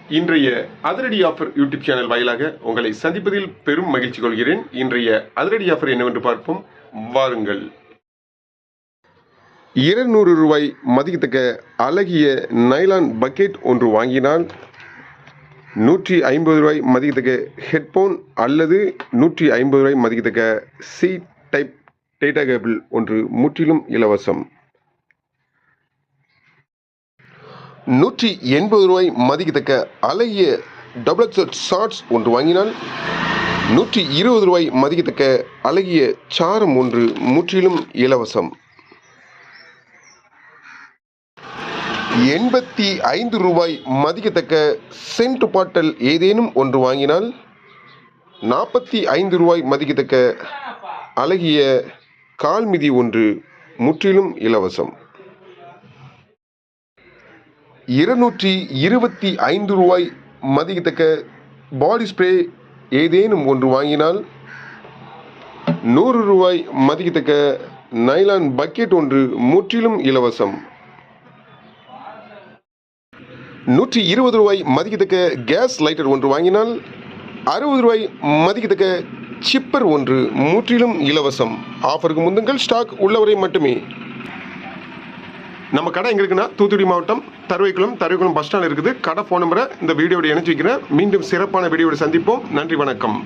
இன்றைய அதிரடி offer YouTube channel வாயிலாக உங்களை சந்திப்பதில் பெரும் மகிழ்ச்சி கொள்கிறேன். இன்றைய அதிரடி ஆஃபர் என்னவென்று பார்ப்போம், வாருங்கள். 200 ரூபாய் மதிக்கத்தக்க அழகிய நைலான் பக்கெட் ஒன்று வாங்கினால் 150 ரூபாய் மதிக்கத்தக்க ஹெட்போன் அல்லது 150 ரூபாய் மதிக்கத்தக்க சி டைப் டேட்டா கேபிள் ஒன்று முற்றிலும் இலவசம். 180 ரூபாய் மதிக்கத்தக்க அழகிய டபுள் எக்ஸல் ஷார்ட்ஸ் ஒன்று வாங்கினால் 120 ரூபாய் மதிக்கத்தக்க அழகிய சாரம் ஒன்று முற்றிலும் இலவசம். 85 ரூபாய் மதிக்கத்தக்க சென்ட் பாட்டல் ஏதேனும் ஒன்று வாங்கினால் 45 ரூபாய் மதிக்கத்தக்க அழகிய கால்மிதி ஒன்று முற்றிலும் இலவசம். 225 ரூபாய் மதிக்கத்தக்க பாடி ஸ்ப்ரே ஏதேனும் ஒன்று வாங்கினால் 100 ரூபாய் மதிக்கத்தக்க நைலான் பக்கெட் ஒன்று முற்றிலும் இலவசம். 120 ரூபாய் மதிக்கத்தக்க கேஸ் லைட்டர் ஒன்று வாங்கினால் 60 ரூபாய் மதிக்கத்தக்க சிப்பர் ஒன்று முற்றிலும் இலவசம். ஆஃபருக்கு முந்துங்கள், ஸ்டாக் உள்ளவரை மட்டுமே. நம்ம கடை எங்கே இருக்குன்னா, தூத்துக்குடி மாவட்டம் தருவைக்குளம் பஸ் ஸ்டாண்ட் இருக்குது. கடை ஃபோன் நம்பரை இந்த வீடியோட இணைச்சி வைக்கிறேன். மீண்டும் சிறப்பான வீடியோட சந்திப்போம். நன்றி, வணக்கம்.